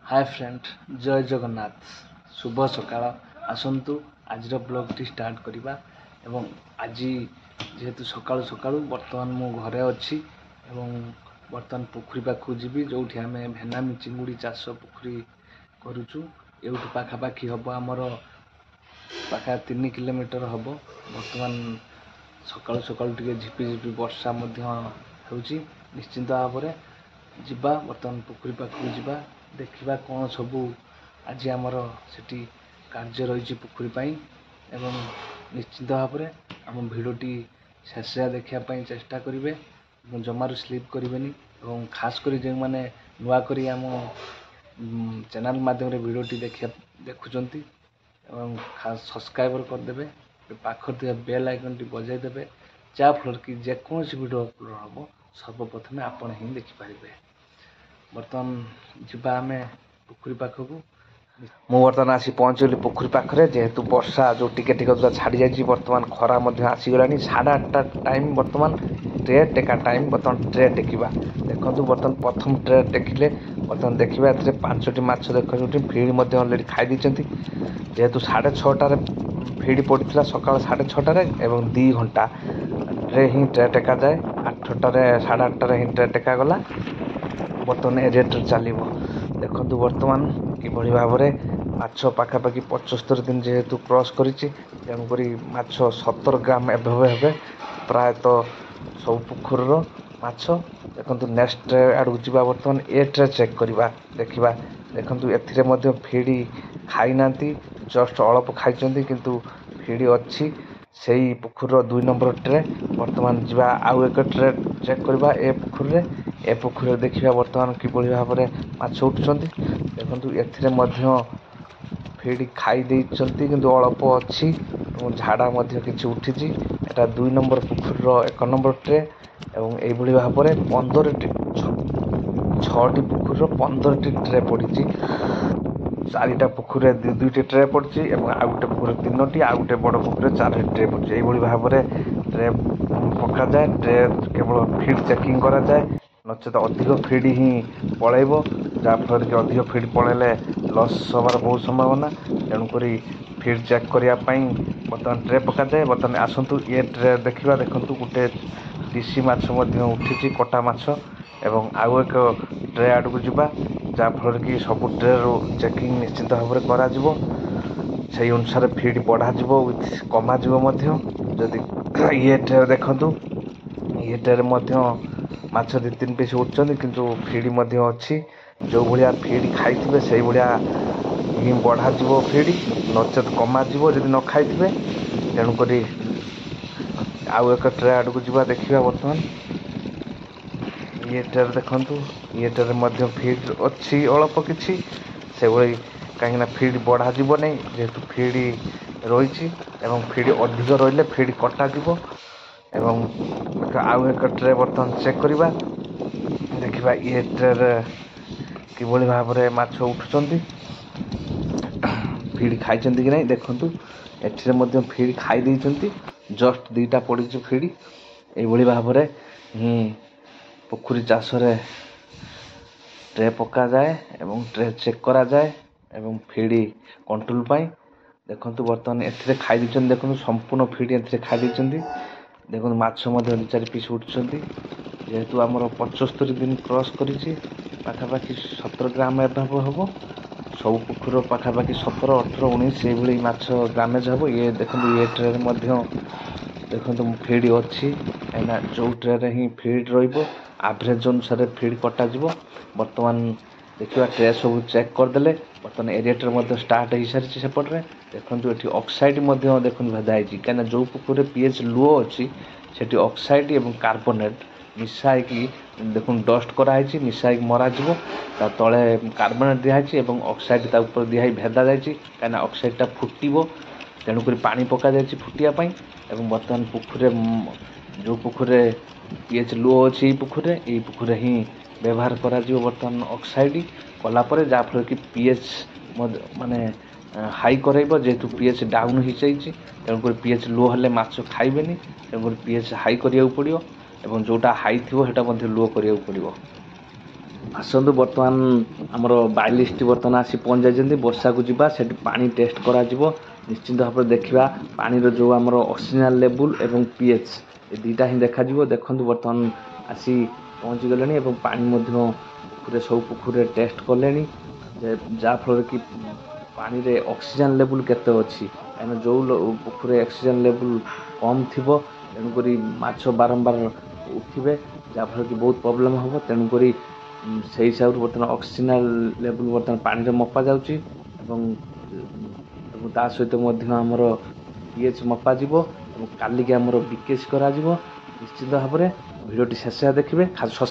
Hi friend, जय जगन्नाथ। शुभ सकाळ। आसतु आज ब्लॉग स्टार्ट करवा। एवं आज जेहेतु सकाळु सकाळु बर्तमान मु घरे अच्छी बर्तमान पोखरी पाखु जीवी जो आम भेनामी चिंगुड़ी चाष पोखरी करुचु। एवं पाखापाखि हम आमर पाखा 3 किलोमीटर हम। बर्तमान सकाळु सकाळु टिके झिपिझिपि वर्षा होउची। निश्चिंत भाव में जीवा बर्तमान पोखरी पाखु जीवा देखिबा कौन सबू आज आमर सेठी कार्य रही पोखरी पाई। एवं निश्चिंत भाव में आम भिडटी शेष देखापी चेष्टा करेंगे। जमार स्लीप करेंगे और खास कर जो मैंने नुआ करी आम चैनल माध्यम भिडटी देखुंट खास सब्सक्राइबर करदे। पाखर बेल आइकन टी बजाई देवे जहाँफल कि जेकोसी भिड अपलोड हम सर्वप्रथम आपण ही देखिपारे। बर्तमान जीवा आम पोखरी पाखक मु बर्तमान आसी पहुँचली पोखरी पाखे। जेहेतु वर्षा जो टिके टिके छाड़ी जाइए बर्तमान खरा आसीगला 8:30 टाइम। बर्तमान ट्रे टेका टाइम। बर्तमान ट्रे टेकिबा देखु बर्तमान प्रथम ट्रे टेकिले बर्तमान देखा ए 5टी माछ देखुटी फिड अलरेडी खाई जेहेतु 6:30 फिड पड़ा सका 6:30 एवं 2 घंटा ट्रे ही ट्रे टेका जाए। 8:30 8:30 ही ट्रे टेका गला। बर्तमान ए रेट चलो देखु बर्तमान किभली भाव में माछ पाखापाखि 75 दिन जेहेतु क्रॉस करिछि तेणुक माछ 17 ग्राम एभव हे प्रायतः सब पोखर माछ। देखु नेक्स्ट ट्रे आड़क जा बर्तमान ए ट्रे चेक करवा देखा देखु ए फिडी खाई ना जस्ट अल्प खाई किंतु फिडी अच्छी से पोखर 2 नंबर ट्रे। बर्तमान जा आउ एक ट्रे चेक करवा ए पोखर देखा बर्तमान किभली भाव में माछ उठुंट। देखु ए फिड खाई किंतु अल्प अच्छी झाड़ा कि उठी। एटा 2 नंबर पोखर 1 नंबर ट्रे एवं यही भाव में 15टी 6टी पोखर 15टी ट्रे पड़ी। 4टा पोखर 2टी ट्रे पड़ी और आ गोटे पोखर 3टी आ गोटे बड़ पोखर 4टी ट्रे पड़ी। यही भाव में ट्रे पका जाए। ट्रे केवल फिड चेकिंग करा जाए नचेत अधिक फिड ही पलैब जहाँफल कि अधिक फिड पलैले लस हबार बहुत संभावना। तेणुक फिड चेक करने बर्तमान ट्रे पका जाए। बर्तमान आसतु ये ट्रे देखा देखु गोटे देशी माछ उठी कटा माछ एवं आउ एक ट्रे आड़क जा जहाँफल कि सब ट्रे रू चेकिंग निश्चित भाव में करा से अनुसार फिड बढ़ा कमा जदि ये ट्रे देखु ये ट्रे माछ 2-3 पीस उठुंट किंतु फिड अच्छी जो भाया फिड खाई से भाया ही बढ़ा फिड नचेत कमा जदि न खाई। तेणुक आउ एक ट्रे आड़क जा देखा बर्तमान ये ट्रे देखु ये ट्रे फिड अच्छी अल्प कि से कहीं फिड बढ़ा नहीं जेहेतु फिड रही फिड अधिक रही फिड कटा एवं आउ एक ट्रे बर्तमान चेक करवा देखा ये ट्रे किभली भाव में माछ उठुंट फिड खाई कि नहीं। देखु ए फिड खाई जस्ट 2टा पड़ी फिड। यही भाव में ही पोखरी चाष ट्रे पका जाए एवं ट्रे चेक करा जाए एवं फिड कंट्रोल पाई। देखु बर्तमान ए खाई देखो संपूर्ण फिड ए खाई देखो माछ 2-4 पीस उठुंट। जेहेतु आमर 75 दिन क्रॉस करी पाखापाखि 17 ग्राम एभाव हम। सब पोखर पाखापाखि 17, 18, 19 ये माछ ग्रामेज हम। ये देखो ये ट्रे देखो फिड अच्छी कहीं जो ट्रे ही फिड रवरेज अनुसार फिड कटा। बर्तमान देखा ट्रे सब चेक करदे बर्तमान एरिएटर स्टार्ट हो सारी सेपटे। देखो ये ऑक्साइड देखो भेदाई कहीं जो पोखर पीएच लो अच्छी से ऑक्साइड और कार्बोनेट मिसाई देखो डस्ट कराई मिसाई मरा तले कार्बोनेट दिखाई और ऑक्साइड ऊपर दिखाई भेदा जाए कहीं ऑक्साइडटा फुटब तेणुक पानी पका जाए फुटियापाई। बर्तमान पोखर जो पोखर पीएच लो अच्छी पोखर यही पोखर ही व्यवहार करा बर्तमान ऑक्साइड कलापर जहाँफल कि पीएच माने हाई करब जेहेतु पीएच डाउन हो जाइए। तेणुक पीएच लो हेल्ले माछ खाइबेनी तेणुक पीएच हाई करा पड़ो और जोटा हाई थी से लो करा पड़ो। ଆସନ୍ତୁ ବର୍ତ୍ତମାନ ଆମର ବାୟୋଲିଷ୍ଟଟି ବର୍ତ୍ତମାନ ଆସି ପହଞ୍ଚାଇଛନ୍ତି। ବର୍ଷାକୁ ଯିବା, ସେଠି ପାଣି ଟେଷ୍ଟ କରାଯିବ। ନିଶ୍ଚିନ୍ତ ଭାବରେ ଦେଖିବା ପାଣିର ଯେଉଁ ଆମର ଅକ୍ସିଜେନ୍ ଲେବୁଲ୍ ଏବଂ pH ଏ ଦୁଇଟା ହିଁ ଦେଖାଯିବ। ଦେଖନ୍ତୁ ବର୍ତ୍ତମାନ ଆସି ପହଞ୍ଚିଗଲେଣି ଏବଂ ପାଣି ମଧ୍ୟ ସବୁ ପୋଖରୀରେ ଟେଷ୍ଟ କଲେଣି, ଯାହାଫଳରେ କି ପାଣିରେ ଅକ୍ସିଜେନ୍ ଲେବୁଲ୍ କେତେ ଅଛି। କାହିଁକିନା ଯେଉଁ ପୋଖରୀରେ ଅକ୍ସିଜେନ୍ ଲେବୁଲ୍ କମ୍ ଥିବ, ତେଣୁକରି ମାଛ ବାରମ୍ବାର ଉଠିବେ, ଯାହାଫଳରେ କି ବହୁତ ପ୍ରୋବ୍ଲେମ୍ ହେବ। ତେଣୁକରି ସେହି ହିସାବରୁ ବର୍ତ୍ତମାନ ଅକ୍ସିଜେନ୍ ଲେବୁଲ୍ ବର୍ତ୍ତମାନ ପାଣିରେ ମପା ଯାଉଛି ଏବଂ ତା ସହିତ ମଧ୍ୟ ଆମର pH ମପାଯିବ ଏବଂ କାଲିକି ଆମର ବିକେସି କରାଯିବ। ନିଶ୍ଚିତ ଭାବରେ ଭିଡ଼ିଓଟି ଶେଷ ଦେଖିବେ।